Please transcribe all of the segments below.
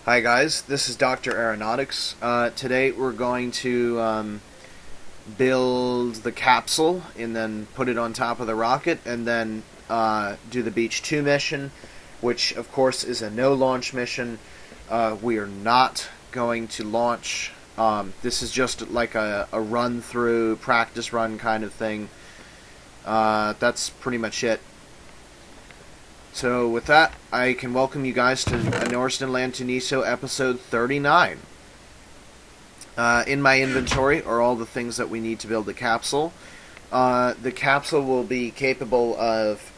Hi guys, this is Dr. Aeronautics. Today we're going to build the capsule and then put it on top of the rocket and then do the Beach 2 mission, which of course is a no-launch mission. We are not going to launch. This is just like a run-through, practice run kind of thing. That's pretty much it. So with that, I can welcome you guys to Norsden Land to Neso episode 39. In my inventory are all the things that we need to build the capsule. The capsule will be capable of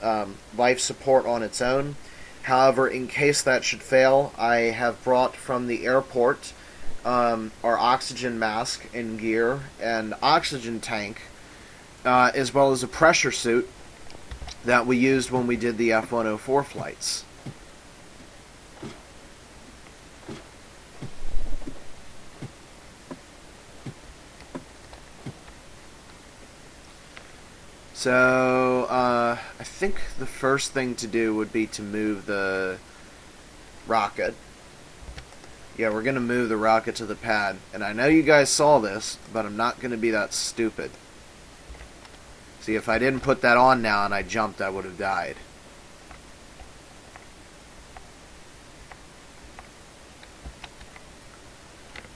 life support on its own. However, in case that should fail, I have brought from the airport our oxygen mask and gear, and oxygen tank, as well as a pressure suit that we used when we did the F-104 flights. So, I think the first thing to do would be to move the rocket. Yeah, we're going to move the rocket to the pad. And I know you guys saw this, but I'm not going to be that stupid. See, if I didn't put that on now and I jumped, I would have died.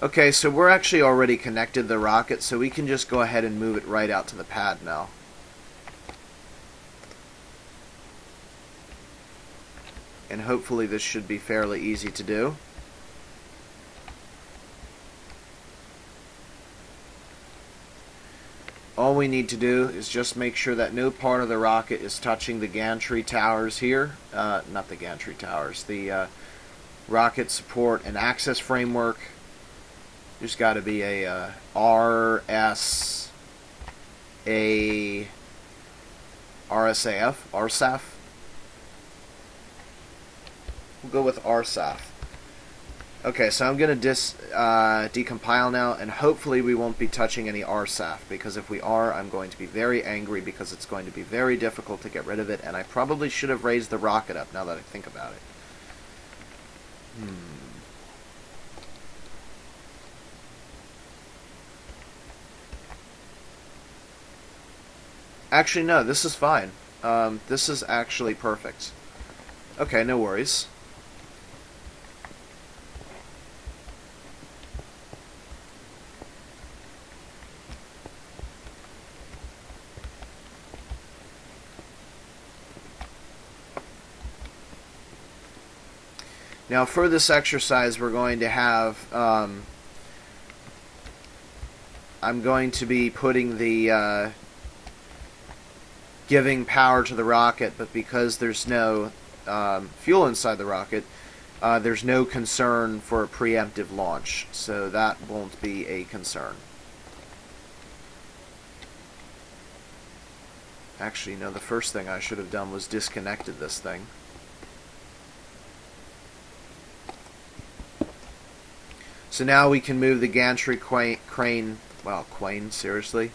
Okay, so we're actually already connected the rocket, so we can just go ahead and move it right out to the pad now. And hopefully this should be fairly easy to do. All we need to do is just make sure that no part of the rocket is touching the gantry towers here. Not the gantry towers. The rocket support and access framework. There's got to be a RSAF. We'll go with RSAF. Okay, so I'm going to decompile now, and hopefully we won't be touching any RSAF, because if we are, I'm going to be very angry, because it's going to be very difficult to get rid of it, and I probably should have raised the rocket up, now that I think about it. Actually, no, this is fine. This is actually perfect. Okay, no worries. Now for this exercise we're going to have, I'm going to be putting the, giving power to the rocket, but because there's no fuel inside the rocket, there's no concern for a preemptive launch, so that won't be a concern. Actually, no, the first thing I should have done was disconnected this thing. So now we can move the gantry crane, seriously,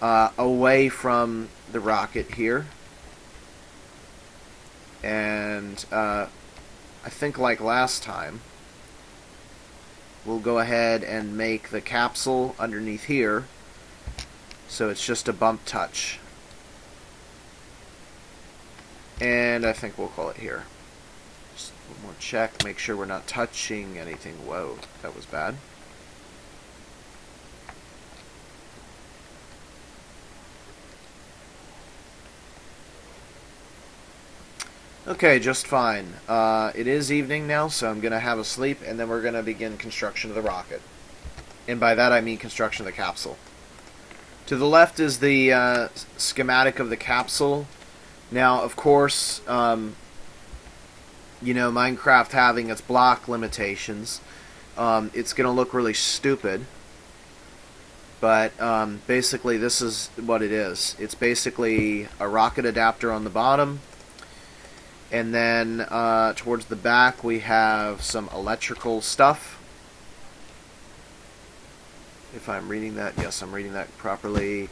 away from the rocket here. And I think like last time, we'll go ahead and make the capsule underneath here, so it's just a bump touch. And I think we'll call it here. Just one more check, make sure we're not touching anything. Whoa, that was bad. Okay, just fine. It is evening now, so I'm going to have a sleep, and then we're going to begin construction of the rocket. And by that I mean construction of the capsule. To the left is the schematic of the capsule. Now, of course, you know, Minecraft having its block limitations, it's going to look really stupid. But basically this is what it is. It's basically a rocket adapter on the bottom. And then towards the back we have some electrical stuff. If I'm reading that, yes, I'm reading that properly.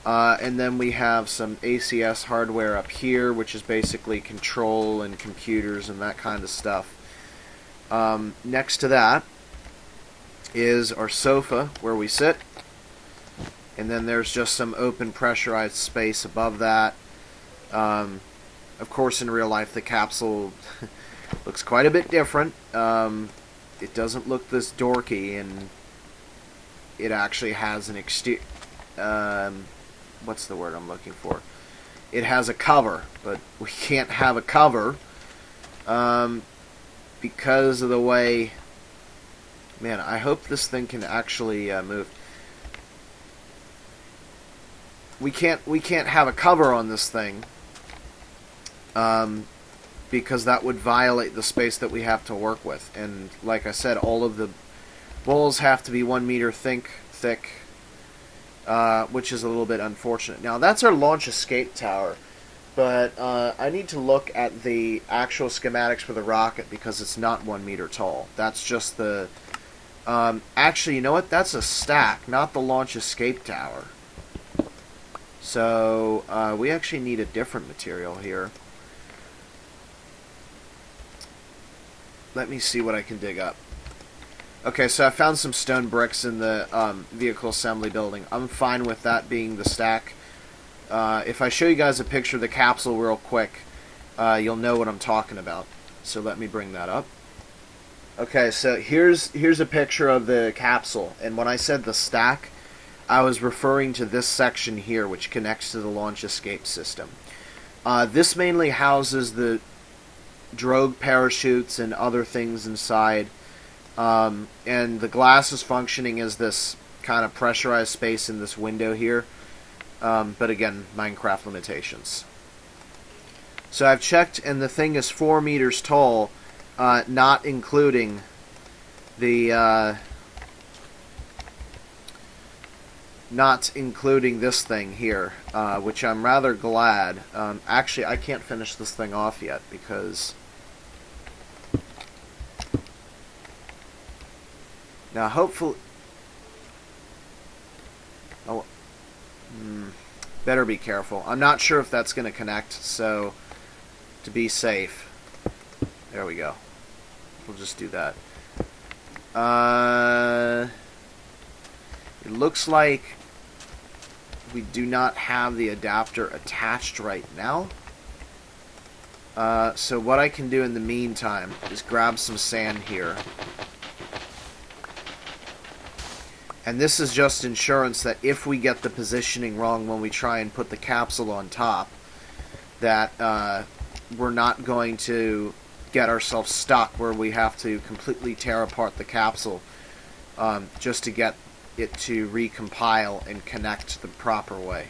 And then we have some ACS hardware up here, which is basically control and computers and that kind of stuff. Next to that is our sofa where we sit, and then there's just some open pressurized space above that. Of course, in real life, the capsule looks quite a bit different. It doesn't look this dorky, and it actually has an exterior. What's the word I'm looking for? It has a cover, but we can't have a cover because of the way. Man, I hope this thing can actually move. We can't have a cover on this thing because that would violate the space that we have to work with. And like I said, all of the walls have to be 1 meter thick, which is a little bit unfortunate. Now, that's our launch escape tower, but I need to look at the actual schematics for the rocket because it's not 1 meter tall. That's just the... actually, you know what? That's a stack, not the launch escape tower. So, we actually need a different material here. Let me see what I can dig up. Okay, so I found some stone bricks in the vehicle assembly building. I'm fine with that being the stack. If I show you guys a picture of the capsule real quick, you'll know what I'm talking about. So let me bring that up. Okay, so here's a picture of the capsule. And when I said the stack, I was referring to this section here, which connects to the launch escape system. This mainly houses the drogue parachutes and other things inside. And the glass is functioning as this kind of pressurized space in this window here. But again, Minecraft limitations. So I've checked, and the thing is 4 meters tall, not including the... not including this thing here, which I'm rather glad. Actually, I can't finish this thing off yet because... Now, hopefully... Oh, better be careful. I'm not sure if that's going to connect, so to be safe... There we go. We'll just do that. It looks like we do not have the adapter attached right now. So what I can do in the meantime is grab some sand here. And this is just insurance that if we get the positioning wrong when we try and put the capsule on top, that we're not going to get ourselves stuck where we have to completely tear apart the capsule just to get it to recompile and connect the proper way.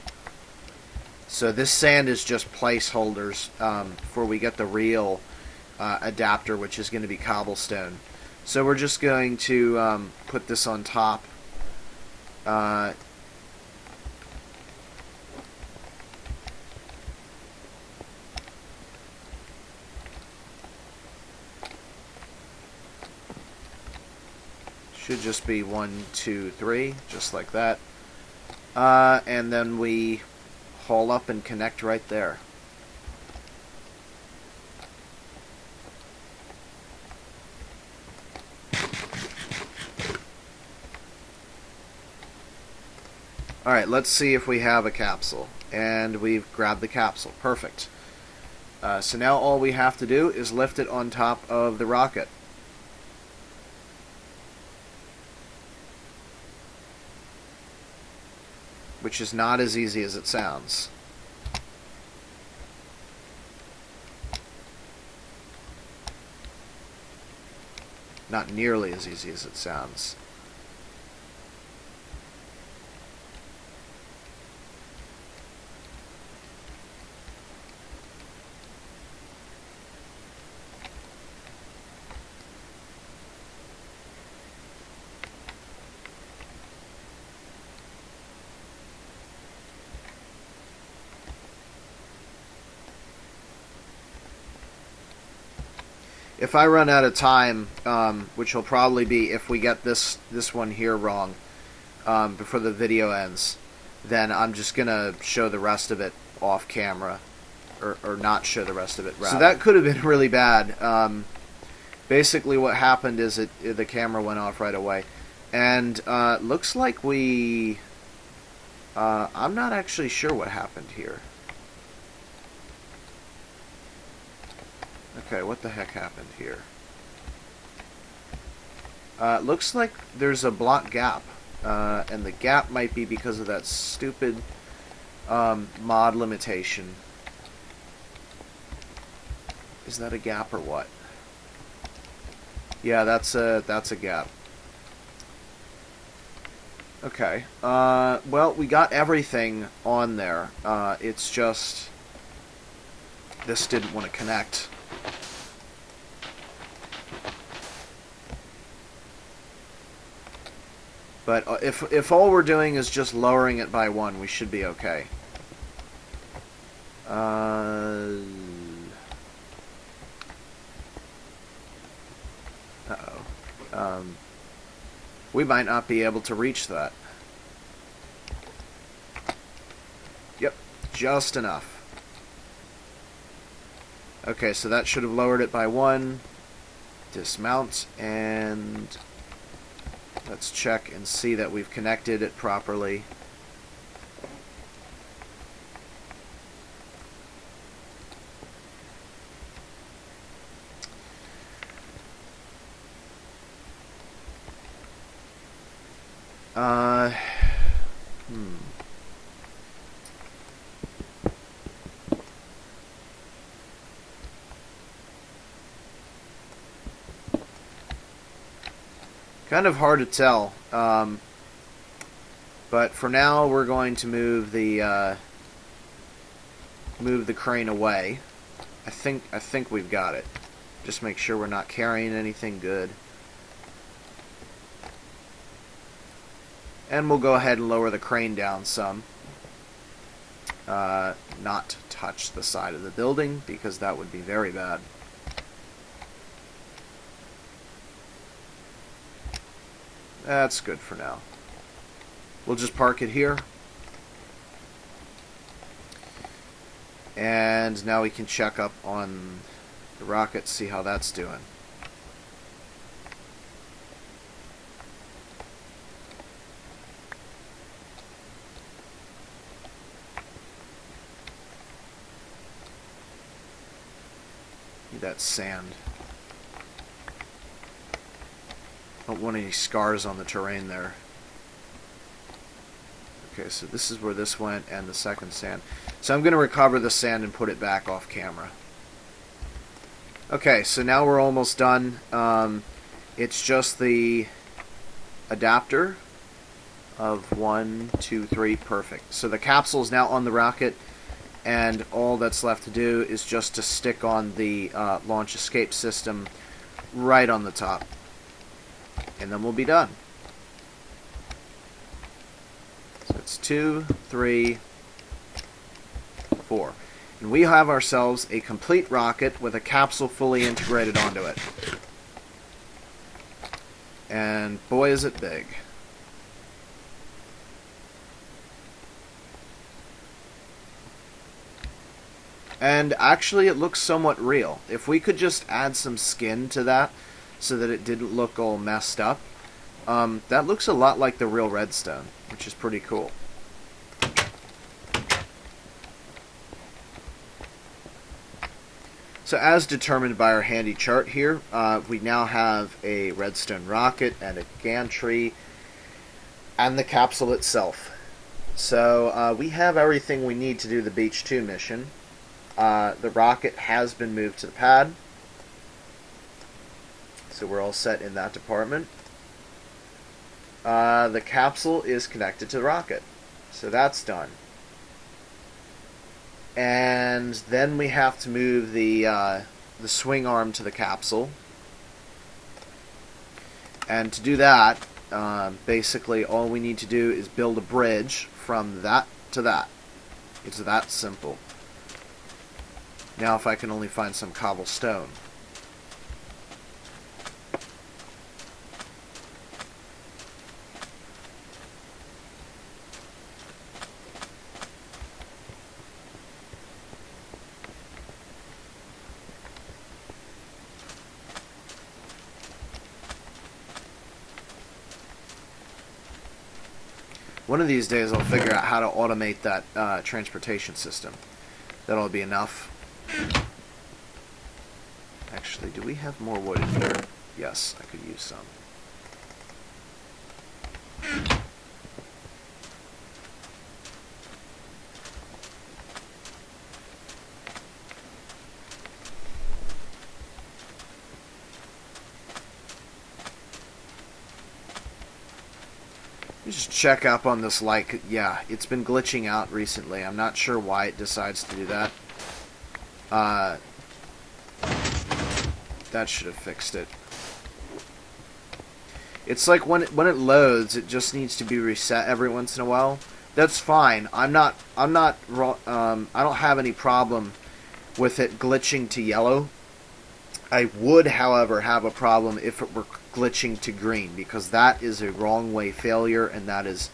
So this sand is just placeholders before we get the real adapter, which is going to be cobblestone. So we're just going to put this on top. Should just be 1, 2, 3, just like that. And then we haul up and connect right there. Alright, let's see if we have a capsule. And we've grabbed the capsule. Perfect. So now all we have to do is lift it on top of the rocket. Which is not as easy as it sounds. Not nearly as easy as it sounds. If I run out of time, which will probably be if we get this one here wrong before the video ends, then I'm just going to show the rest of it off camera. Or not show the rest of it, rather. So that could have been really bad. Basically what happened is the camera went off right away. And looks like we... I'm not actually sure what happened here. Okay, what the heck happened here? Looks like there's a block gap. And the gap might be because of that stupid mod limitation. Is that a gap or what? Yeah, that's a gap. Okay. Well, we got everything on there. It's just this didn't want to connect. But if all we're doing is just lowering it by 1, we should be okay. Uh-oh. We might not be able to reach that. Yep, just enough. Okay, so that should have lowered it by 1. Dismount, and let's check and see that we've connected it properly. Kind of hard to tell, but for now we're going to move the crane away. I think we've got it. Just make sure we're not carrying anything good. And we'll go ahead and lower the crane down some. Not touch the side of the building, because that would be very bad. That's good for now. We'll just park it here. And now we can check up on the rocket, see how that's doing. Need that sand. Don't want any scars on the terrain there. Okay, so this is where this went, and the second sand. So I'm going to recover the sand and put it back off camera. Okay, so now we're almost done. It's just the adapter of 1, 2, 3, perfect. So the capsule is now on the rocket, and all that's left to do is just to stick on the launch escape system right on the top. And then we'll be done. So it's 2, 3, 4. And we have ourselves a complete rocket with a capsule fully integrated onto it. And boy is it big. And actually it looks somewhat real. If we could just add some skin to that, so that it didn't look all messed up. That looks a lot like the real redstone, which is pretty cool. So as determined by our handy chart here, we now have a redstone rocket and a gantry and the capsule itself. So we have everything we need to do the Beach 2 mission. The rocket has been moved to the pad. So we're all set in that department. The capsule is connected to the rocket. So that's done. And then we have to move the swing arm to the capsule. And to do that, basically all we need to do is build a bridge from that to that. It's that simple. Now if I can only find some cobblestone. One of these days I'll figure out how to automate that transportation system. That'll be enough. Actually, do we have more wood in here? Yes, I could use some. Just check up on this light. Yeah, it's been glitching out recently. I'm not sure why it decides to do that. That should have fixed it. It's like when it loads, it just needs to be reset every once in a while. That's fine. I don't have any problem with it glitching to yellow. I would, however, have a problem if it were glitching to green, because that is a wrong way failure, and that is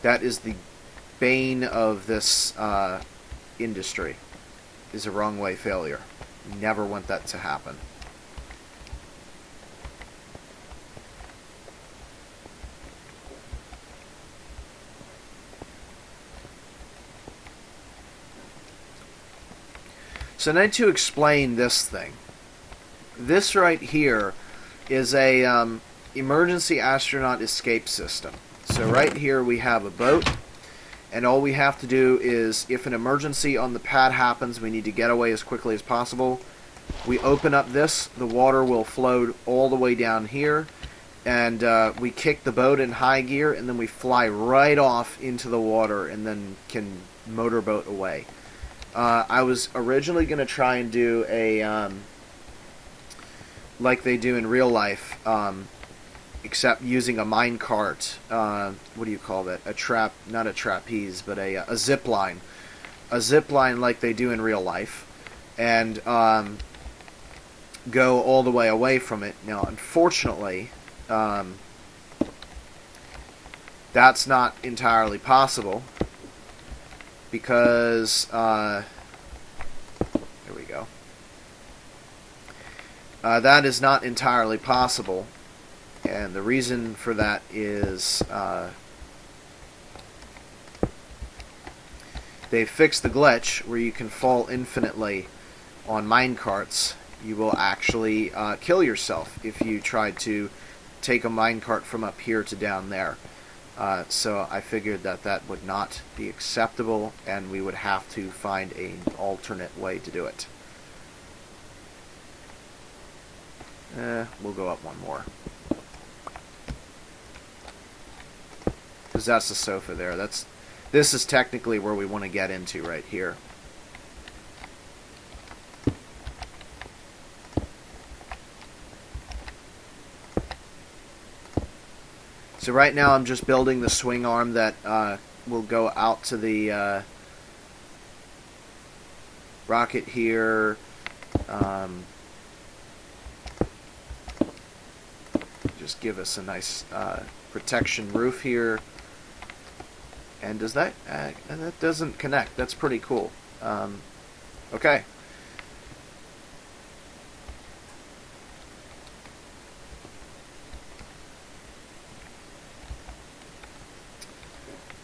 the bane of this industry, is a wrong way failure. You never want that to happen. So I need to explain this thing. This right here is a emergency astronaut escape system. So right here we have a boat, and all we have to do is, if an emergency on the pad happens, we need to get away as quickly as possible. We open up this, the water will flow all the way down here, and we kick the boat in high gear, and then we fly right off into the water, and then can motorboat away. I was originally going to try and do a, like they do in real life, except using a minecart. What do you call that? Not a trapeze, but a zip line. A zip line like they do in real life. And go all the way away from it. Now, unfortunately, that's not entirely possible. Because, there we go. That is not entirely possible, and the reason for that is they fixed the glitch where you can fall infinitely on minecarts. You will actually kill yourself if you try to take a minecart from up here to down there. So I figured that would not be acceptable, and we would have to find an alternate way to do it. We'll go up one more. Because that's the sofa there. This is technically where we want to get into right here. So right now I'm just building the swing arm that will go out to the rocket here. Just give us a nice protection roof here. And does that doesn't connect? That's pretty cool. Okay.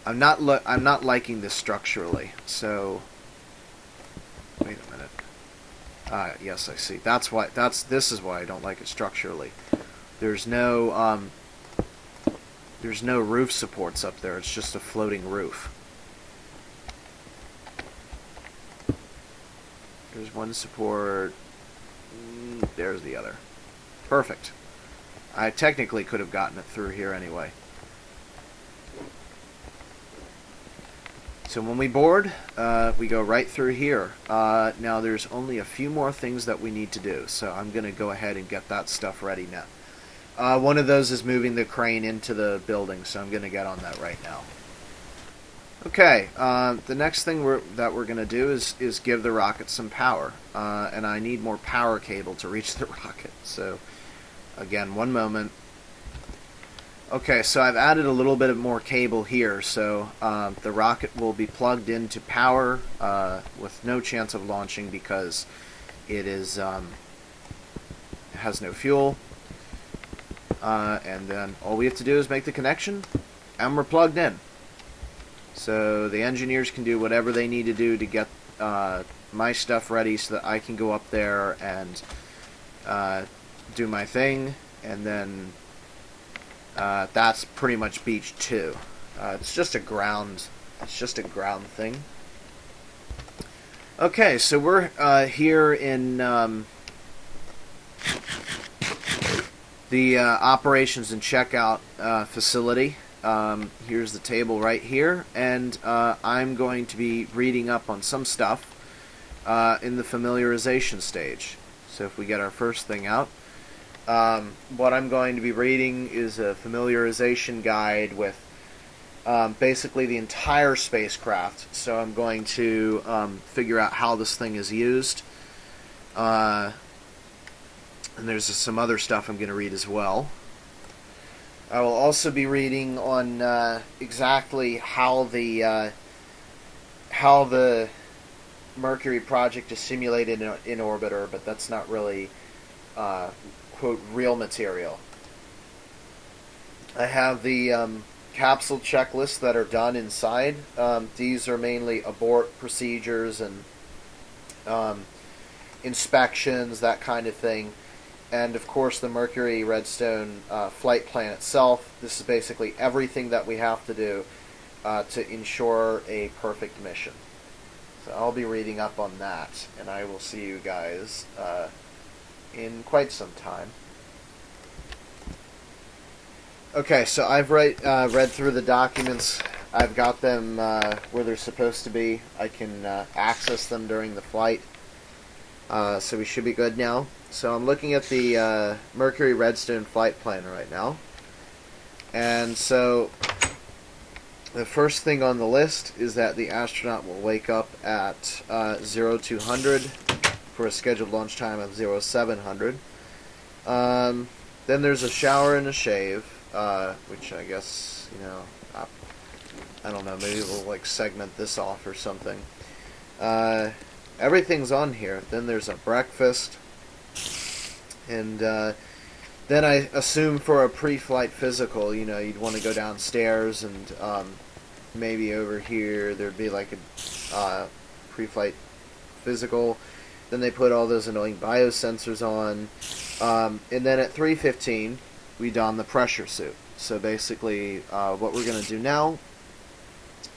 I'm not liking this structurally. So wait a minute. Yes, I see. This is why I don't like it structurally. There's no roof supports up there. It's just a floating roof. There's one support. There's the other. Perfect. I technically could have gotten it through here anyway. So when we board, we go right through here. Now there's only a few more things that we need to do, so I'm going to go ahead and get that stuff ready now. One of those is moving the crane into the building, so I'm going to get on that right now. Okay, the next thing that we're going to do is give the rocket some power, and I need more power cable to reach the rocket. So again, one moment. Okay, so I've added a little bit of more cable here, so the rocket will be plugged into power with no chance of launching because it has no fuel. and then all we have to do is make the connection, and we're plugged in. So the engineers can do whatever they need to do to get my stuff ready so that I can go up there and do my thing, and then that's pretty much beach 2. It's just a ground thing. Okay, so we're here in the operations and checkout facility. Here's the table right here, and I'm going to be reading up on some stuff in the familiarization stage. So if we get our first thing out, what I'm going to be reading is a familiarization guide with basically the entire spacecraft. So I'm going to figure out how this thing is used. And there's some other stuff I'm going to read as well. I will also be reading on exactly how the Mercury project is simulated in orbiter, but that's not really quote real material. I have the capsule checklists that are done inside. These are mainly abort procedures and inspections, that kind of thing. And of course the Mercury Redstone flight plan itself. This is basically everything that we have to do to ensure a perfect mission. So I'll be reading up on that, and I will see you guys in quite some time. Okay, so I've read through the documents. I've got them where they're supposed to be. I can access them during the flight. So we should be good now. So I'm looking at the Mercury Redstone flight plan right now. And so the first thing on the list is that the astronaut will wake up at 0200 for a scheduled launch time of 0700. Then there's a shower and a shave, which I guess, I don't know, maybe we'll like segment this off or something. Everything's on here. Then there's a breakfast. And then I assume for a pre-flight physical, you'd want to go downstairs, and maybe over here there'd be like a pre-flight physical. Then they put all those annoying biosensors on. And then at 3:15, we don the pressure suit. So basically, what we're going to do now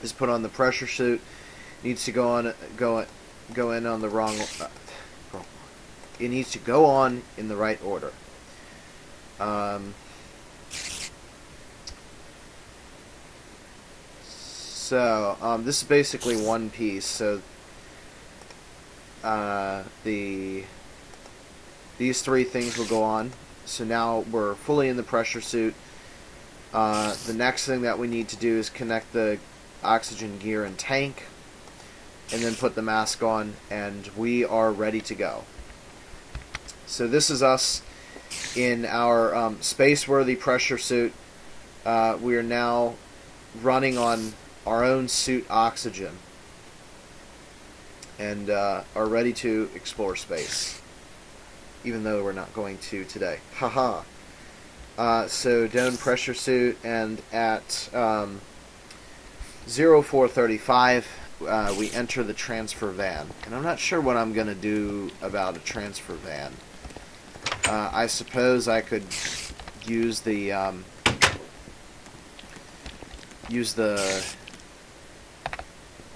is put on the pressure suit. Needs to go in on the wrong. It needs to go on in the right order. This is basically one piece. So these three things will go on. So now we're fully in the pressure suit. The next thing that we need to do is connect the oxygen gear and tank, and then put the mask on, and we are ready to go. So this is us in our space-worthy pressure suit. We are now running on our own suit oxygen, and are ready to explore space, even though we're not going to today. Haha. So don pressure suit, and at 0435 we enter the transfer van. And I'm not sure what I'm going to do about a transfer van. I suppose I could use the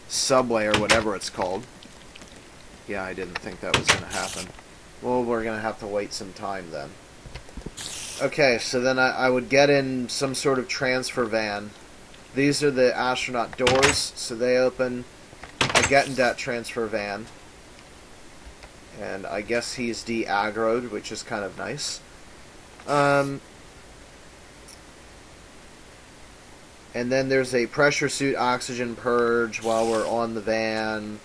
subway or whatever it's called. Yeah, I didn't think that was going to happen. Well, we're going to have to wait some time then. Okay, so then I would get in some sort of transfer van. These are the astronaut doors, so they open. I get in that transfer van. And I guess he's de-aggroed, which is kind of nice. And then there's a pressure suit oxygen purge while we're on the van.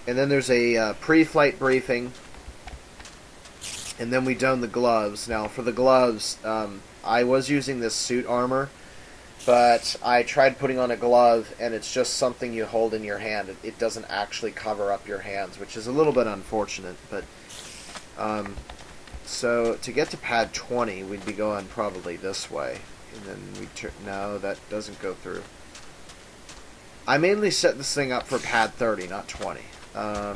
And then there's a pre-flight briefing. And then we don the gloves. Now, for the gloves, I was using this suit armor. but I tried putting on a glove, and it's just something you hold in your hand. It doesn't actually cover up your hands, which is a little bit unfortunate. But so to get to pad 20, we'd be going probably this way, and then we no, that doesn't go through. I mainly set this thing up for pad 30, not 20. How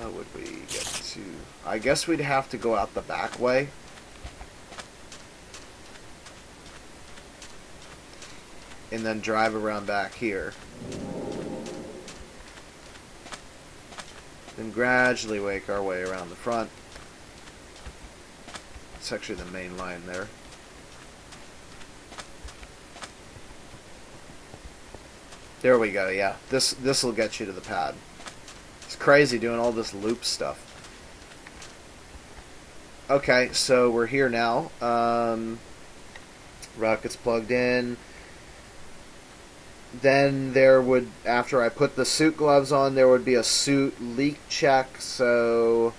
would we get to... I guess we'd have to go out the back way. And then drive around back here. Then gradually make our way around the front. It's actually the main line there. There we go, yeah. This will get you to the pad. It's crazy doing all this loop stuff. Okay, so we're here now. Rocket's plugged in. Then there would, after I put the suit gloves on, there would be a suit leak check. So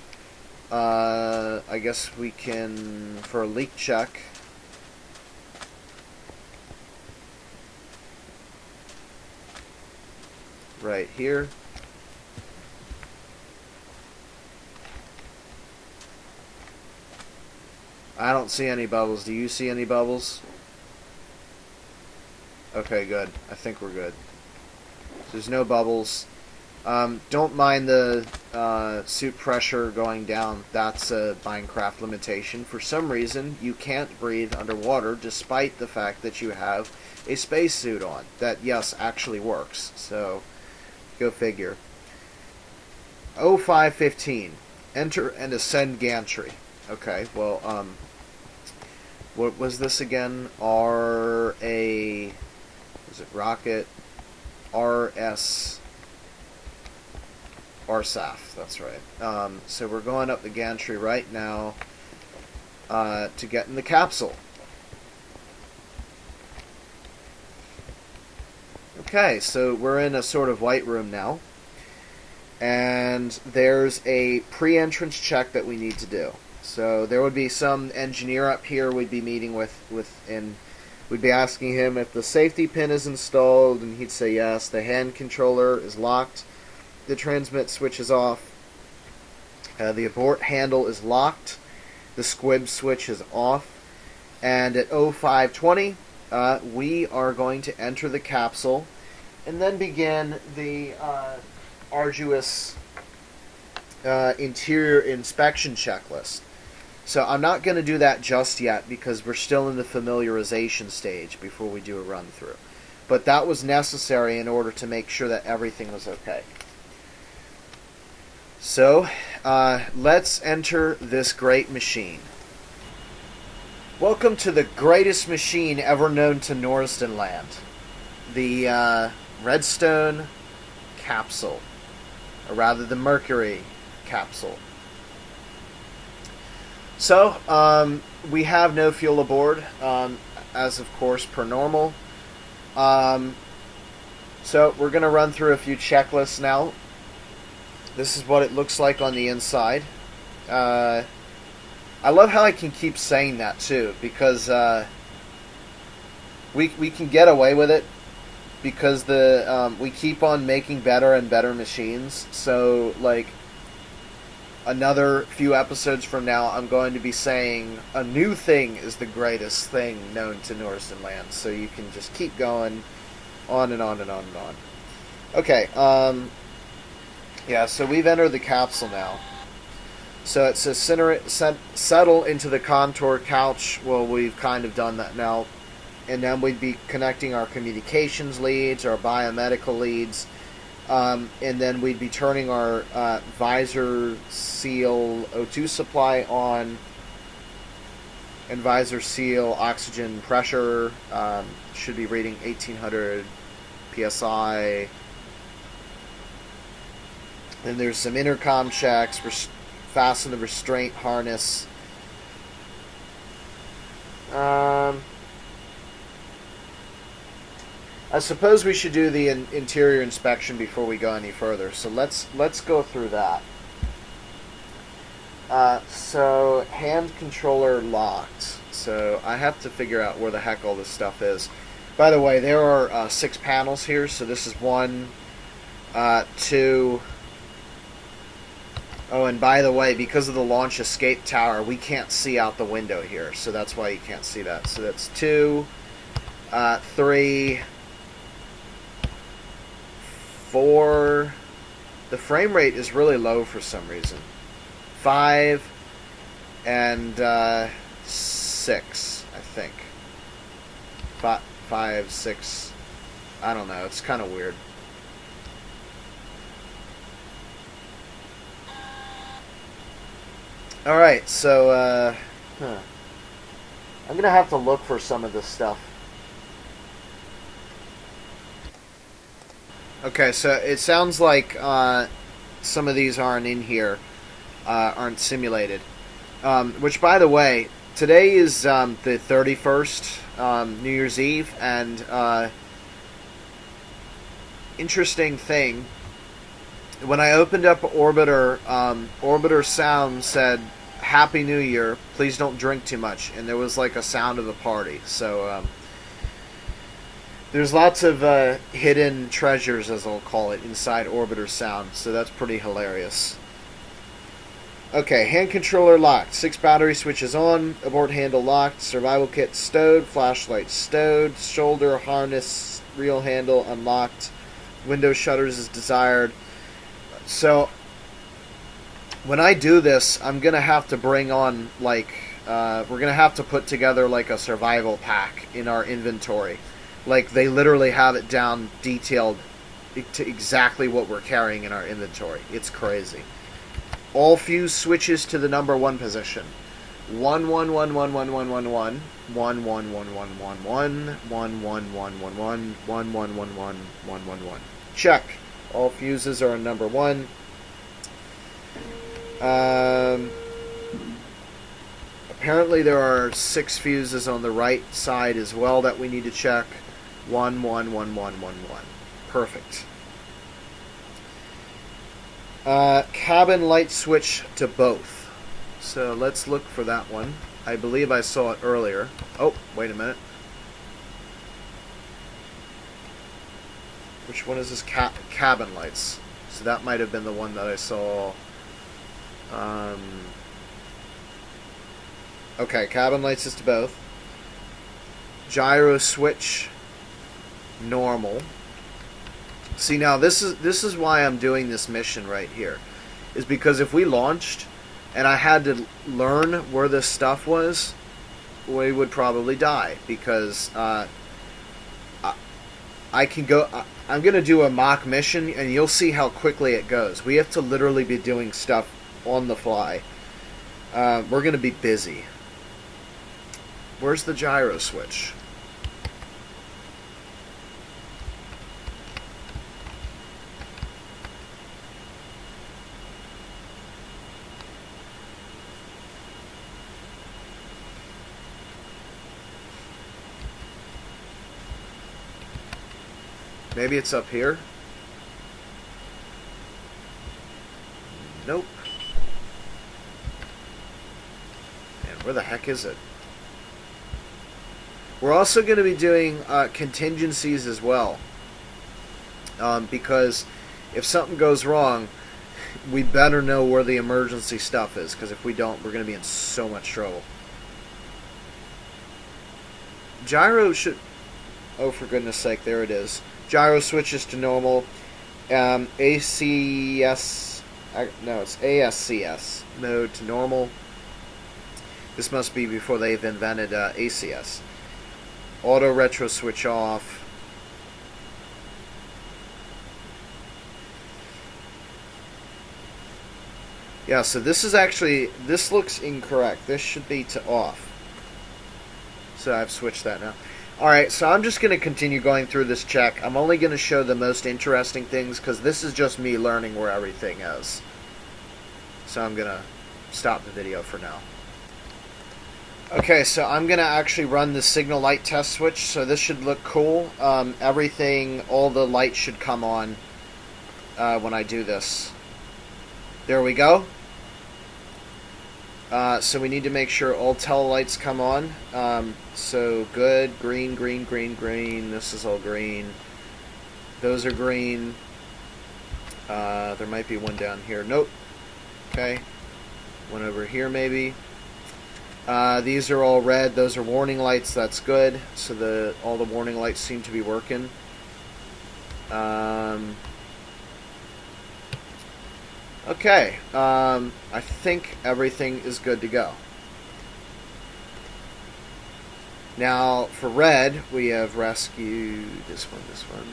I guess we can, for a leak check, right here. I don't see any bubbles. Do you see any bubbles? Okay, good. I think we're good. There's no bubbles. Don't mind the suit pressure going down. That's a Minecraft limitation. For some reason, you can't breathe underwater despite the fact that you have a spacesuit on. That, yes, actually works. So, go figure. 0515. Enter and ascend gantry. Okay, well, what was this again? Was it rocket? RSAF, that's right. So we're going up the gantry right now to get in the capsule. Okay, so we're in a sort of white room now. And there's a pre-entrance check that we need to do. So there would be some engineer up here we'd be meeting with, and we'd be asking him if the safety pin is installed, and he'd say yes. The hand controller is locked. The transmit switch is off. The abort handle is locked. The squib switch is off. And at 0520, we are going to enter the capsule and then begin the arduous interior inspection checklist. So I'm not going to do that just yet because we're still in the familiarization stage before we do a run through. But that was necessary in order to make sure that everything was okay. So let's enter this great machine. Welcome to the greatest machine ever known to Norsden land. The Redstone capsule. Or rather the Mercury capsule. So, we have no fuel aboard, as of course per normal. So we're going to run through a few checklists now. This is what it looks like on the inside. I love how I can keep saying that too, because we can get away with it because we keep on making better and better machines. So like another few episodes from now, I'm going to be saying a new thing is the greatest thing known to Norsden land. So you can just keep going on and on and on and on. Okay, yeah, so we've entered the capsule now. So it says settle into the contour couch. Well, we've kind of done that now. And then we'd be connecting our communications leads, our biomedical leads, and then we'd be turning our visor seal O2 supply on, and visor seal oxygen pressure should be reading 1800 psi. Then there's some intercom checks. Fasten the restraint harness. I suppose we should do the interior inspection before we go any further. So let's go through that. So hand controller locked. so I have to figure out where the heck all this stuff is. By the way, there are 6 panels here, so this is 1, 2... Oh, and by the way, because of the launch escape tower, we can't see out the window here, so that's why you can't see that. So that's 2, 3, 4. The frame rate is really low for some reason. 5 and 6, I think. 5, 6. I don't know. It's kind of weird. Alright, so, I'm gonna have to look for some of this stuff. Okay, so it sounds like, some of these aren't in here, aren't simulated. Which, by the way, today is, the 31st, New Year's Eve, and, interesting thing, when I opened up Orbiter, Orbiter sound said, "Happy New Year, please don't drink too much," and there was like a sound of a party. So there's lots of hidden treasures, as I'll call it, inside Orbiter sound, so that's pretty hilarious. Okay, hand controller locked, 6 battery switches on, abort handle locked, survival kit stowed, flashlight stowed, shoulder harness, reel handle unlocked, window shutters as desired. So, when I do this, I'm going to have to bring on, like, we're going to have to put together, like, a survival pack in our inventory. Like, they literally have it down detailed to exactly what we're carrying in our inventory. It's crazy. All fuse switches to the number 1 position. 1 1 1 1 1 1 1 1 1 1 1 1 1 1 1 1 1 1 1 1 1 1 1 1 1 1. Check. All fuses are on number 1. Apparently there are 6 fuses on the right side as well that we need to check. 1 1 1 1 1 1. Perfect. Cabin light switch to both. So let's look for that one. I believe I saw it earlier. Oh, wait a minute. Which one is this? Cabin lights. So that might have been the one that I saw. Okay, cabin lights is to both. Gyro switch, normal. See, now this is why I'm doing this mission right here, is because if we launched and I had to learn where this stuff was, we would probably die, because I can go. I'm going to do a mock mission, and you'll see how quickly it goes. We have to literally be doing stuff on the fly. We're going to be busy. Where's the gyro switch? Maybe it's up here? Nope. And where the heck is it? We're also going to be doing contingencies as well. Because if something goes wrong, we better know where the emergency stuff is, because if we don't, we're going to be in so much trouble. Gyro should... Oh, for goodness sake, there it is. Gyro switches to normal. ACS... No, it's ASCS mode to normal. This must be before they've invented ACS. Auto retro switch off. Yeah, so this is actually... This looks incorrect. This should be to off. So I've switched that now. Alright, so I'm just going to continue going through this check. I'm only going to show the most interesting things, because this is just me learning where everything is. So I'm going to stop the video for now. Okay, so I'm going to actually run the signal light test switch, so this should look cool. Everything, all the lights should come on when I do this. There we go. So we need to make sure all tail lights come on. So good, green, green, green, green. This is all green. Those are green. There might be one down here. Nope. Okay. One over here maybe. These are all red. Those are warning lights. That's good. So all the warning lights seem to be working. Okay. I think everything is good to go. Now for red, we have rescue this one, this one.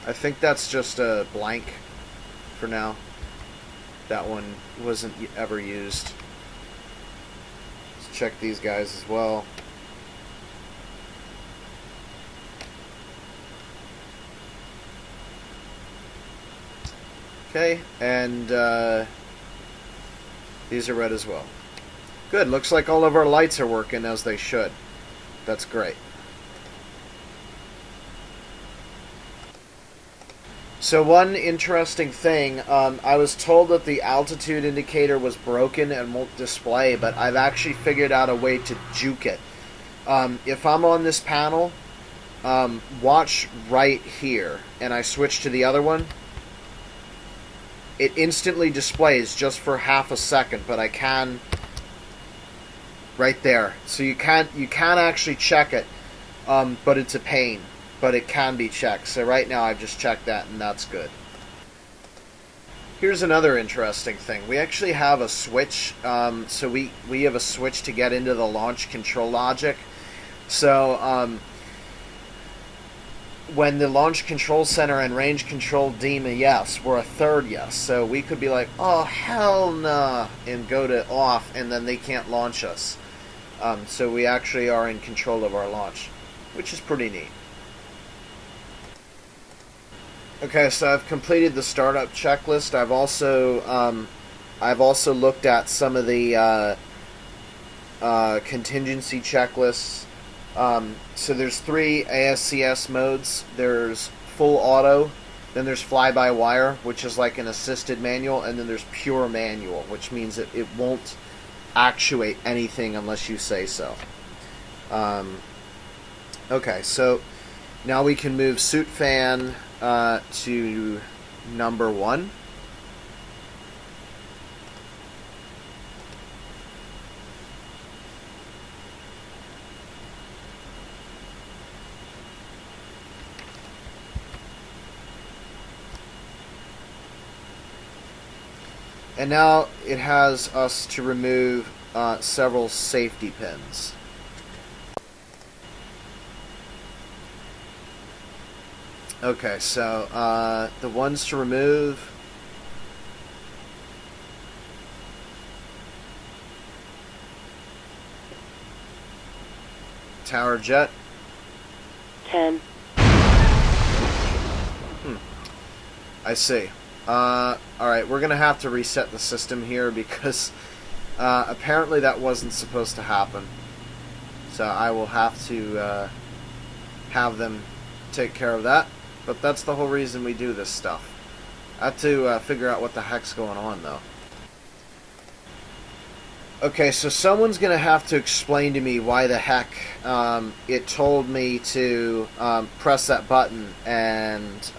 I think that's just a blank for now. That one wasn't ever used. Let's check these guys as well. Okay, and these are red as well. Good, looks like all of our lights are working as they should. That's great. So one interesting thing, I was told that the altitude indicator was broken and won't display, but I've actually figured out a way to juke it. If I'm on this panel, watch right here, and I switch to the other one, it instantly displays just for half a second, but I can right there. So you can't actually check it, but it's a pain. But it can be checked. So right now I've just checked that, and that's good. Here's another interesting thing. We actually have a switch. So we have a switch to get into the launch control logic. So when the launch control center and range control deem a yes, we're a third yes. So we could be like, oh hell nah, and go to off, and then they can't launch us. So we actually are in control of our launch, which is pretty neat. Okay, so I've completed the startup checklist. I've also looked at some of the contingency checklists. So there's 3 ASCS modes. There's full auto, then there's fly-by-wire, which is like an assisted manual, and then there's pure manual, which means that it won't actuate anything unless you say so. Okay, so now we can move suit fan to number 1. And now it has us to remove several safety pins. Okay, so the ones to remove. Tower jet. 10. I see. Alright, we're going to have to reset the system here because apparently that wasn't supposed to happen. So I will have to have them take care of that. But that's the whole reason we do this stuff. I have to figure out what the heck's going on, though. Okay, so someone's going to have to explain to me why the heck it told me to press that button and,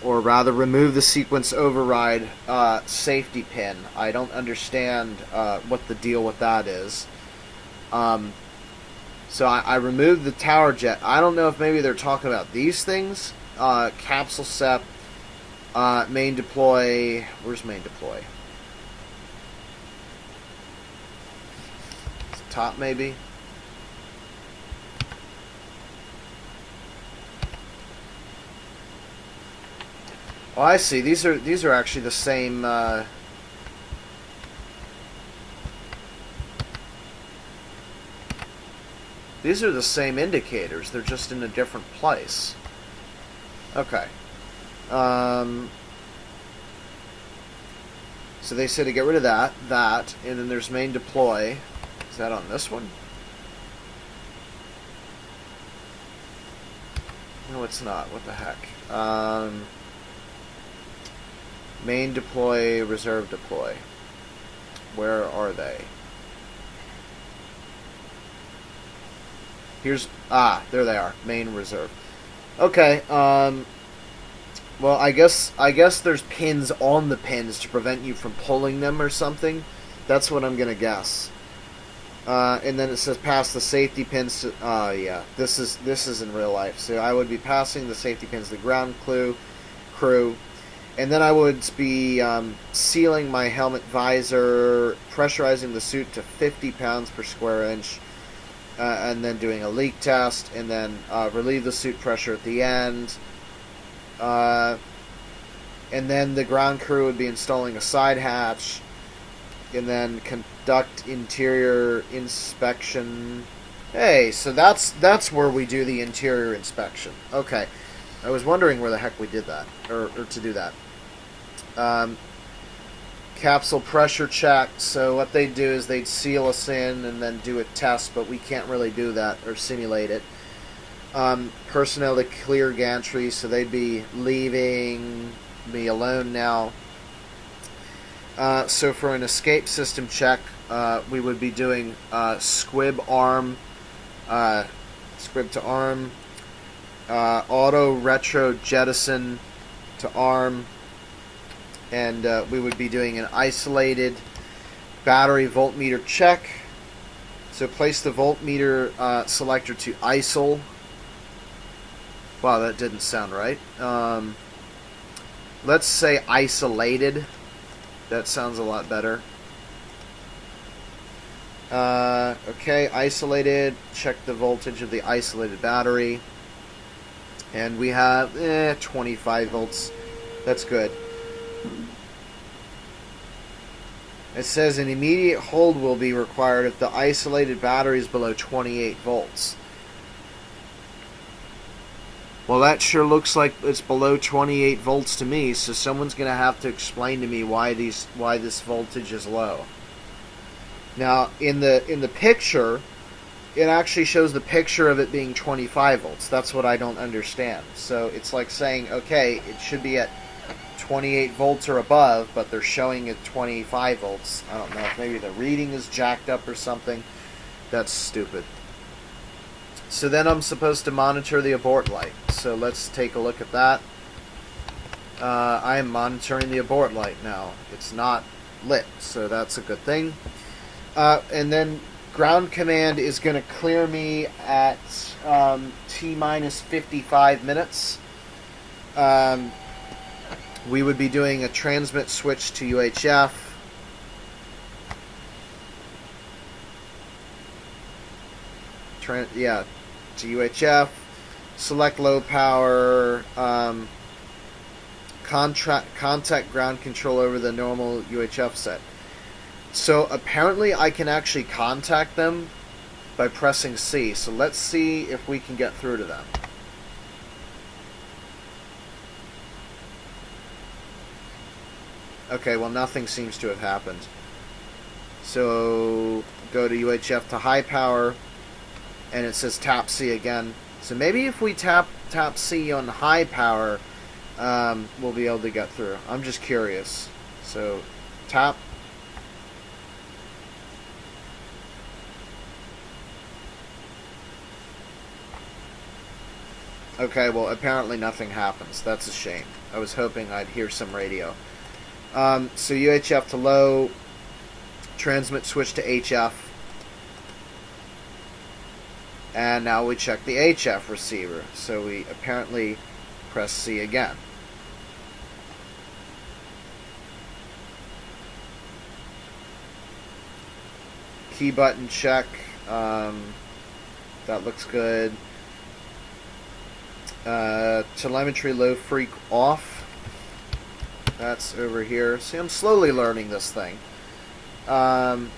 or rather remove the sequence override safety pin. I don't understand what the deal with that is. So I removed the tower jet. I don't know if maybe they're talking about these things. Capsule SEP, main deploy. Where's main deploy? Top maybe. Oh, I see. These are actually the same. These are the same indicators. They're just in a different place. Okay. So they say to get rid of that, and then there's main deploy. Is that on this one? No, it's not. What the heck? Main deploy, reserve deploy. Where are they? Here's... there they are. Main, reserve. Okay, well, I guess there's pins on the pins to prevent you from pulling them or something. That's what I'm gonna guess. And then it says pass the safety pins to... yeah. This is in real life. So I would be passing the safety pins to the ground crew. And then I would be sealing my helmet visor, pressurizing the suit to 50 pounds per square inch, and then doing a leak test, and then relieve the suit pressure at the end. And then the ground crew would be installing a side hatch, and then conduct interior inspection. Hey, so that's where we do the interior inspection. Okay, I was wondering where the heck we did that, or to do that. Capsule pressure check. So what they'd do is they'd seal us in and then do a test, but we can't really do that or simulate it. Personnel to clear gantry, so they'd be leaving me alone now. So for an escape system check, we would be doing squib to arm, auto retro jettison to arm, and we would be doing an isolated battery voltmeter check. So place the voltmeter selector to ISOL. Wow, that didn't sound right. Let's say isolated. That sounds a lot better. Okay, isolated. Check the voltage of the isolated battery. And we have 25 volts. That's good. It says an immediate hold will be required if the isolated battery is below 28 volts. Well, that sure looks like it's below 28 volts to me, so someone's going to have to explain to me why this voltage is low. Now, in the picture, it actually shows the picture of it being 25 volts. That's what I don't understand. So it's like saying, okay, it should be at 28 volts or above, but they're showing it 25 volts. I don't know if maybe the reading is jacked up or something. That's stupid. So then I'm supposed to monitor the abort light. So let's take a look at that. I am monitoring the abort light now. It's not lit, so that's a good thing. And then ground command is going to clear me at T-minus 55 minutes. We would be doing a transmit switch to UHF. To UHF. Select low power. Contact ground control over the normal UHF set. So apparently I can actually contact them by pressing C. So let's see if we can get through to them. Okay, well, nothing seems to have happened. So go to UHF to high power, and it says tap C again. So maybe if we tap C on high power, we'll be able to get through. I'm just curious. So tap. Okay, well, apparently nothing happens. That's a shame. I was hoping I'd hear some radio. So UHF to low, transmit switch to HF, and now we check the HF receiver. So we apparently press C again. Key button check. That looks good. Telemetry low freq off. That's over here. See, I'm slowly learning this thing. Off.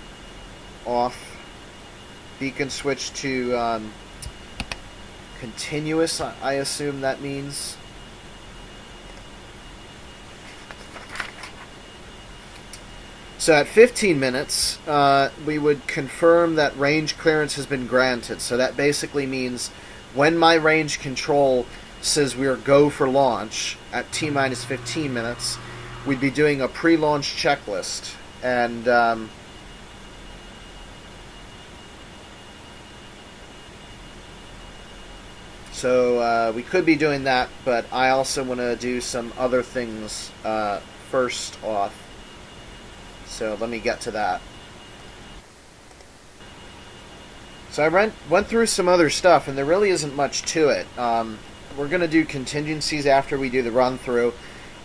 Beacon switch to continuous, I assume that means. So at 15 minutes, we would confirm that range clearance has been granted. So that basically means when my range control says we are go for launch at T-minus 15 minutes, we'd be doing a pre-launch checklist. And so we could be doing that, but I also want to do some other things first off. So let me get to that. So I went through some other stuff, and there really isn't much to it. We're going to do contingencies after we do the run-through.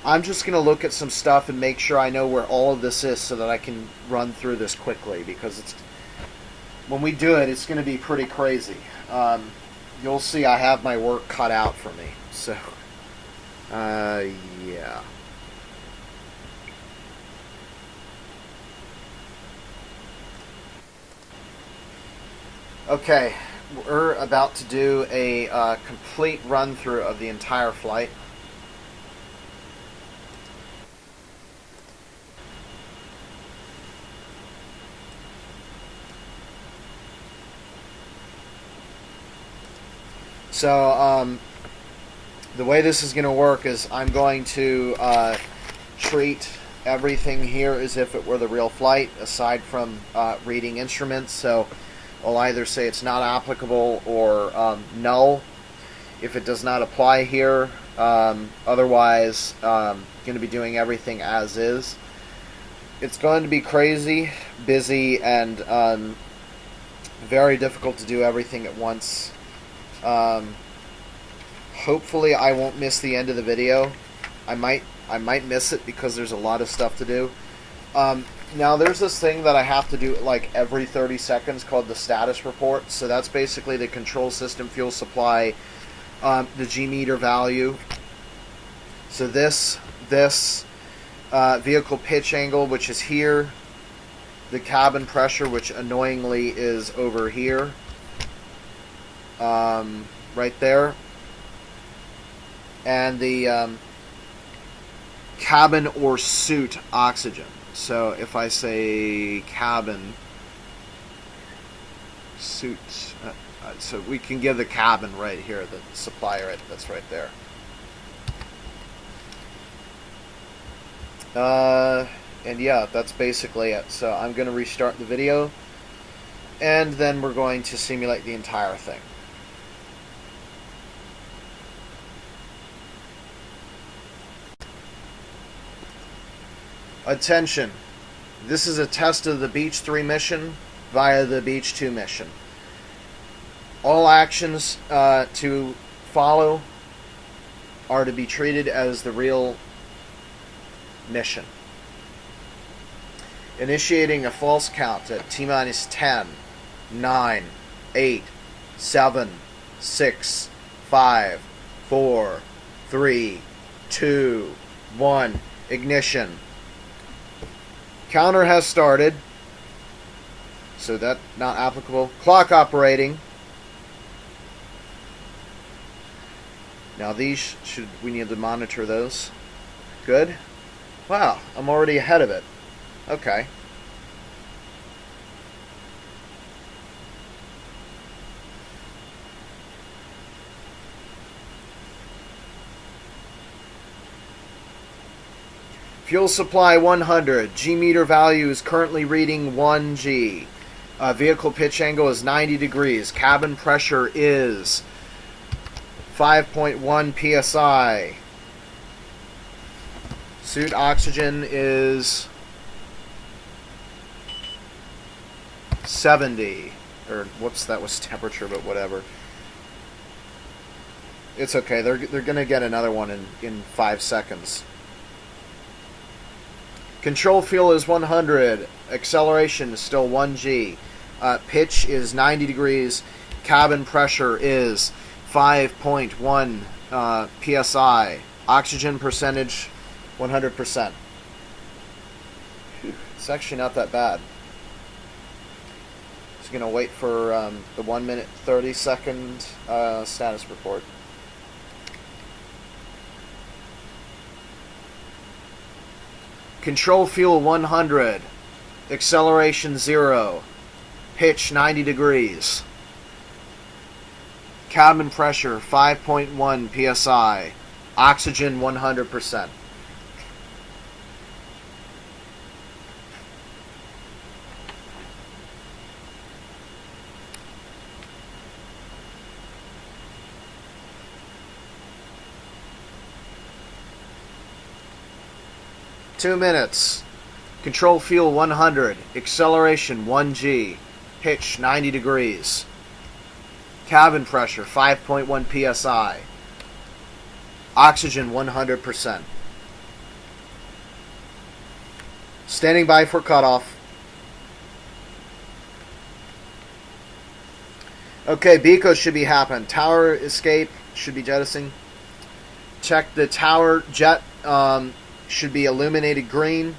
I'm just going to look at some stuff and make sure I know where all of this is so that I can run through this quickly, because when we do it, it's going to be pretty crazy. You'll see I have my work cut out for me. So, yeah. Okay, we're about to do a complete run-through of the entire flight. So, the way this is going to work is I'm going to treat everything here as if it were the real flight, aside from reading instruments. So I'll either say it's not applicable or null if it does not apply here. Otherwise, going to be doing everything as is. It's going to be crazy, busy, and very difficult to do everything at once. Hopefully I won't miss the end of the video. I might miss it because there's a lot of stuff to do. Now there's this thing that I have to do like every 30 seconds called the status report. So that's basically the control system, fuel supply, the G meter value. So this vehicle pitch angle, which is here, the cabin pressure, which annoyingly is over here. Right there, and the cabin or suit oxygen. So if I say cabin, suit, so we can give the cabin right here, the supplier, that's right there. And yeah, that's basically it. So I'm going to restart the video, and then we're going to simulate the entire thing. Attention, this is a test of the Beach 3 mission via the Beach 2 mission. All actions to follow are to be treated as the real mission. Initiating a false count at T-minus 10, 9, 8, 7, 6, 5, 4, 3, 2, 1, ignition. Counter has started, so that not applicable. Clock operating. Now these we need to monitor those. Good. Wow, I'm already ahead of it. Okay. Fuel supply 100. G meter value is currently reading 1 G. Vehicle pitch angle is 90 degrees. Cabin pressure is 5.1 psi. Suit oxygen is 70. Or whoops, that was temperature, but whatever. It's okay. They're gonna get another one in 5 seconds. Control fuel is 100. Acceleration is still 1 G. Pitch is 90 degrees. Cabin pressure is 5.1 psi. Oxygen percentage 100%. It's actually not that bad. Just gonna wait for the 1 minute 30 second status report. Control fuel 100, acceleration 0, pitch 90 degrees, cabin pressure 5.1 psi, oxygen 100%. 2 minutes. Control fuel 100. Acceleration 1G. Pitch 90 degrees. Cabin pressure 5.1 psi. Oxygen 100%. Standing by for cutoff. Okay, Beacon should be happening. Tower escape should be jettisoning. Check the tower jet should be illuminated green.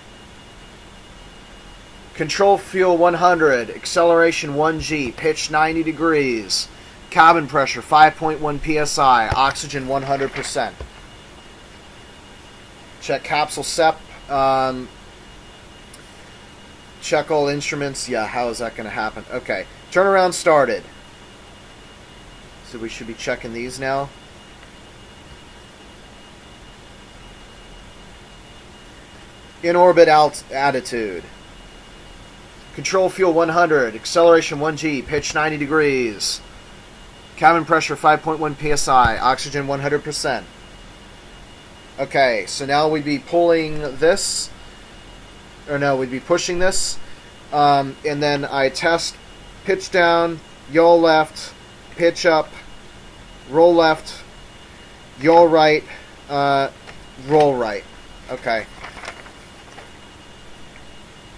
Control fuel 100. Acceleration 1G. Pitch 90 degrees. Cabin pressure 5.1 psi. Oxygen 100%. Check capsule SEP. Check all instruments. Yeah, how is that going to happen? Okay. Turnaround started. So we should be checking these now. In orbit attitude. Control fuel 100. Acceleration 1G. Pitch 90 degrees. Cabin pressure 5.1 psi. Oxygen 100%. Okay, so now we'd be pulling this. Or no, we'd be pushing this. And then I test pitch down, yaw left, pitch up, roll left, yaw right, roll right. Okay.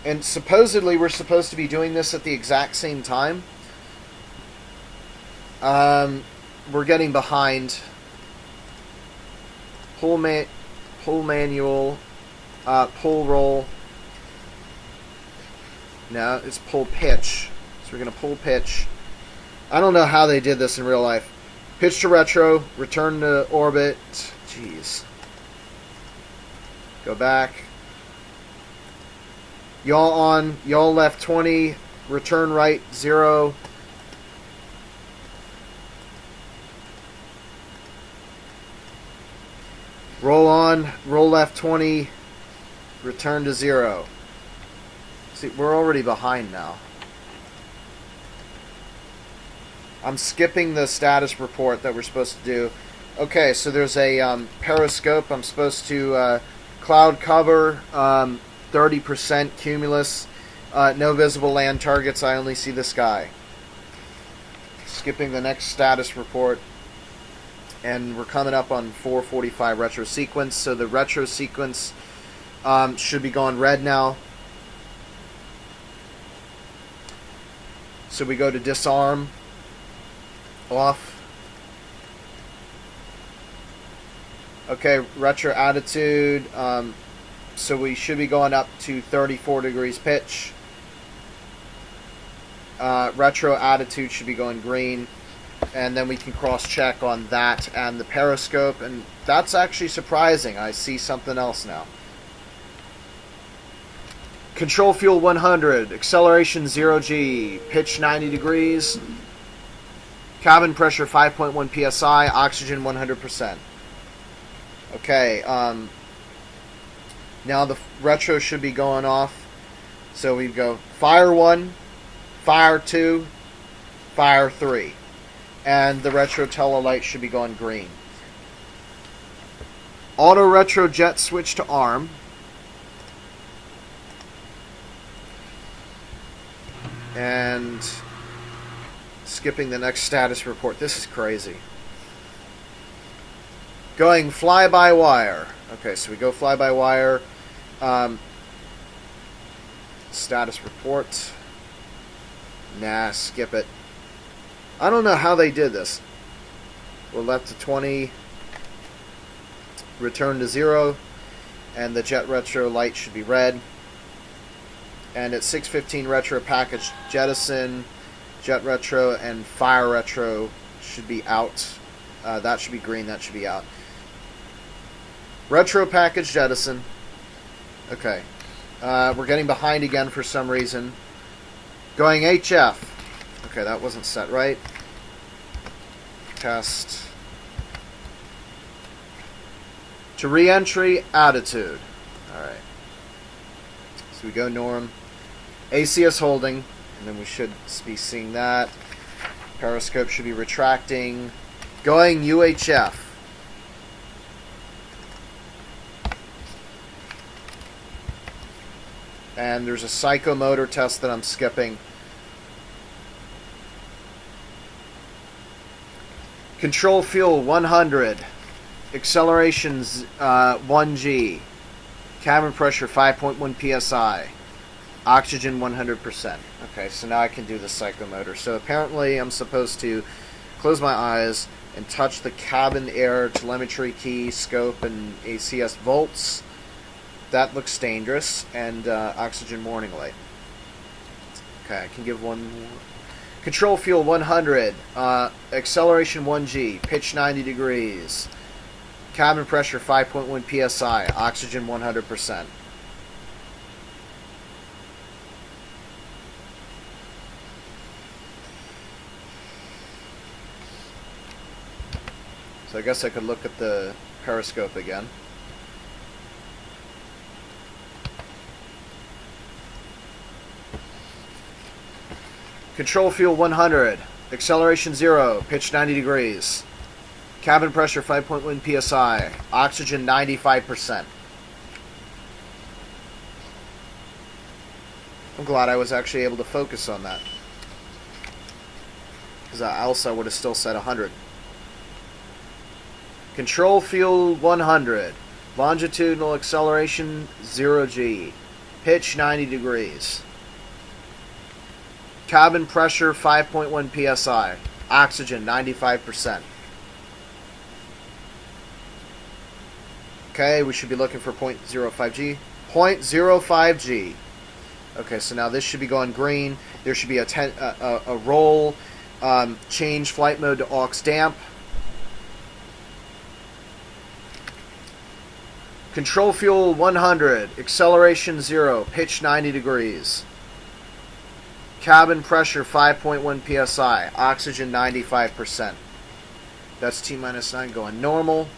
And supposedly we're supposed to be doing this at the exact same time. We're getting behind. Pull manual, pull roll. No, it's pull pitch. So we're going to pull pitch. I don't know how they did this in real life. Pitch to retro, return to orbit. Jeez. Go back. Yaw on, yaw left 20, return right 0. Roll on, roll left 20, return to 0. See, we're already behind now. I'm skipping the status report that we're supposed to do. Okay, so there's a periscope. I'm supposed to cloud cover, 30% cumulus, no visible land targets. I only see the sky. Skipping the next status report. And we're coming up on 4:45 retro sequence. So the retro sequence should be going red now. So we go to disarm. Off. Okay, retro attitude. So we should be going up to 34 degrees pitch. Retro attitude should be going green. And then we can cross-check on that and the periscope. And that's actually surprising. I see something else now. Control fuel 100. Acceleration 0G. Pitch 90 degrees. Cabin pressure 5.1 psi. Oxygen 100%. Okay. Now the retro should be going off. So we go fire 1, fire 2, fire 3. And the retro telelight should be going green. Auto retro jet switch to arm. And skipping the next status report. This is crazy. Going fly-by-wire. Okay, so we go fly-by-wire. Status report. Nah, skip it. I don't know how they did this. We're left to 20. Return to 0. And the jet retro light should be red. And at 6:15 retro package jettison, jet retro and fire retro should be out. That should be green, that should be out. Retro package jettison. Okay. We're getting behind again for some reason. Going HF. Okay, that wasn't set right. Test. To re-entry attitude. Alright. So we go norm. ACS holding. And then we should be seeing that. Periscope should be retracting. Going UHF. And there's a psychomotor test that I'm skipping. Control fuel 100. Accelerations 1G. Cabin pressure 5.1 psi. Oxygen 100%. Okay, so now I can do the psychomotor. So apparently I'm supposed to close my eyes and touch the cabin air telemetry key, scope, and ACS volts. That looks dangerous. And oxygen warning light. Okay, I can give one more. Control fuel 100. Acceleration 1G. Pitch 90 degrees. Cabin pressure 5.1 psi. Oxygen 100%. So I guess I could look at the periscope again. Control fuel 100. Acceleration 0. Pitch 90 degrees. Cabin pressure 5.1 psi. Oxygen 95%. I'm glad I was actually able to focus on that, because else I would have still said 100. Control fuel 100. Longitudinal acceleration 0G. Pitch 90 degrees. Cabin pressure 5.1 psi. Oxygen 95%. Okay, we should be looking for 0.05G. 0.05G. Okay, so now this should be going green. There should be a roll. Change flight mode to aux damp. Control fuel 100. Acceleration 0. Pitch 90 degrees. Cabin pressure 5.1 psi. Oxygen 95%. That's T-9 going normal.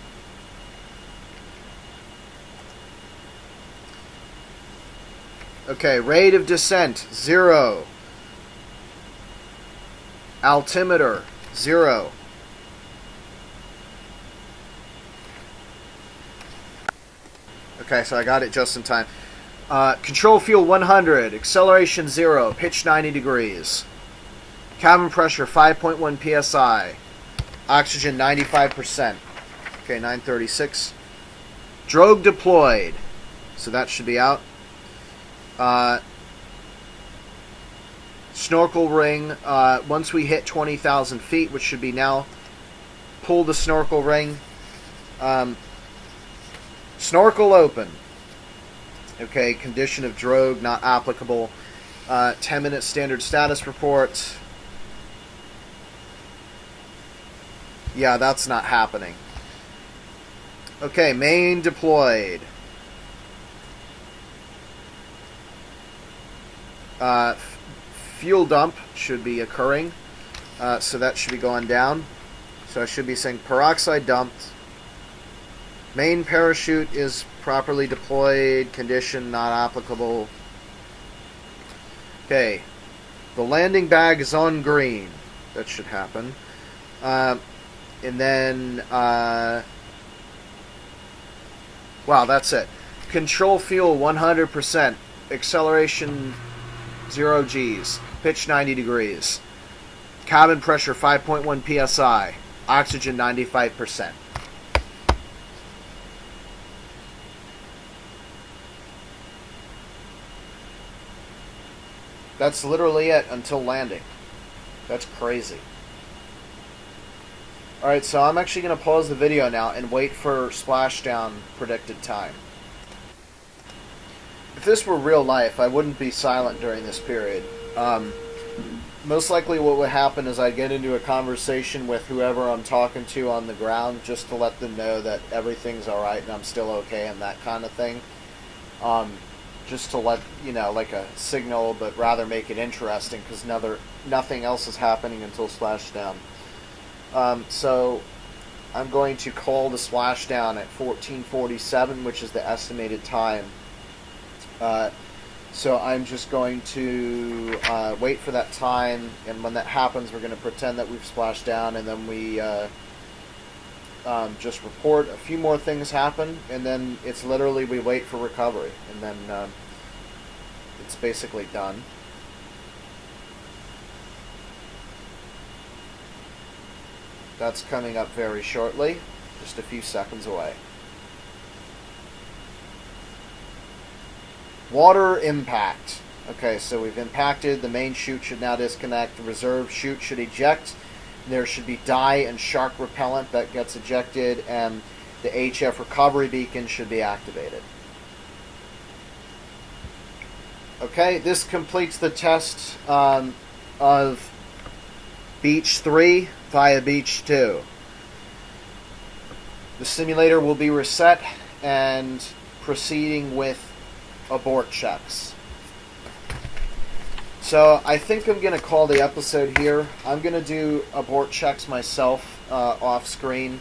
Okay, rate of descent 0. Altimeter 0. Okay, so I got it just in time. Control fuel 100. Acceleration 0. Pitch 90 degrees. Cabin pressure 5.1 psi. Oxygen 95%. Okay, 936. Drogue deployed. So that should be out. Snorkel ring. Once we hit 20,000 feet, which should be now, pull the snorkel ring. Snorkel open. Okay, condition of drogue not applicable. 10-minute standard status report. Yeah, that's not happening. Okay, main deployed. Fuel dump should be occurring. So that should be going down. So I should be saying peroxide dumped. Main parachute is properly deployed. Condition not applicable. Okay. The landing bag is on green. That should happen. And then... wow, that's it. Control fuel 100%. Acceleration 0 Gs. Pitch 90 degrees. Cabin pressure 5.1 psi. Oxygen 95%. That's literally it until landing. That's crazy. Alright, so I'm actually going to pause the video now and wait for splashdown predicted time. If this were real life, I wouldn't be silent during this period. Most likely what would happen is I'd get into a conversation with whoever I'm talking to on the ground just to let them know that everything's alright and I'm still okay and that kind of thing. Just to let, like a signal, but rather make it interesting because nothing else is happening until splashdown. So I'm going to call the splashdown at 14:47, which is the estimated time. So I'm just going to wait for that time, and when that happens, we're going to pretend that we've splashed down, and then we just report a few more things happen, and then it's literally we wait for recovery, and then It's basically done. That's coming up very shortly, just a few seconds away. Water impact. Okay, so we've impacted. The main chute should now disconnect. The reserve chute should eject. There should be dye and shark repellent that gets ejected, and the HF recovery beacon should be activated. Okay, this completes the test of Beach 3 via Beach 2. The simulator will be reset and proceeding with abort checks. So I think I'm going to call the episode here. I'm going to do abort checks myself off screen.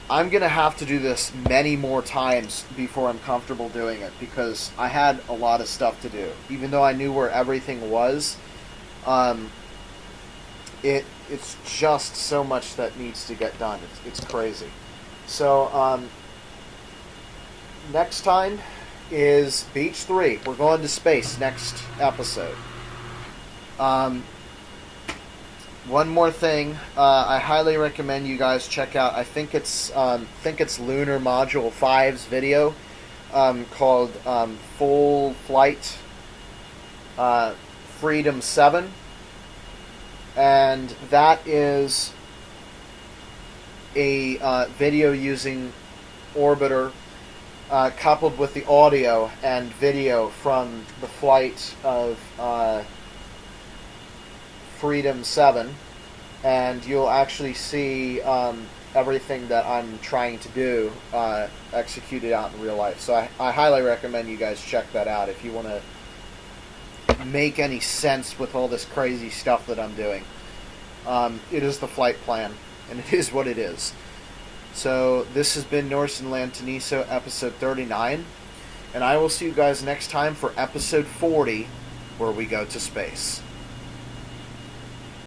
I'm going to have to do this many more times before I'm comfortable doing it, because I had a lot of stuff to do. Even though I knew where everything was, it's just so much that needs to get done. It's crazy. So next time is Beach 3. We're going to space next episode. One more thing, I highly recommend you guys check out. I think it's Lunar Module 5's video called Full Flight Freedom 7, and that is a video using Orbiter coupled with the audio and video from the flight of Freedom 7, and you'll actually see everything that I'm trying to do executed out in real life. So I highly recommend you guys check that out if you want to make any sense with all this crazy stuff that I'm doing. It is the flight plan, and it is what it is. So this has been Norsden Land to Neso, episode 39, and I will see you guys next time for episode 40, where we go to space.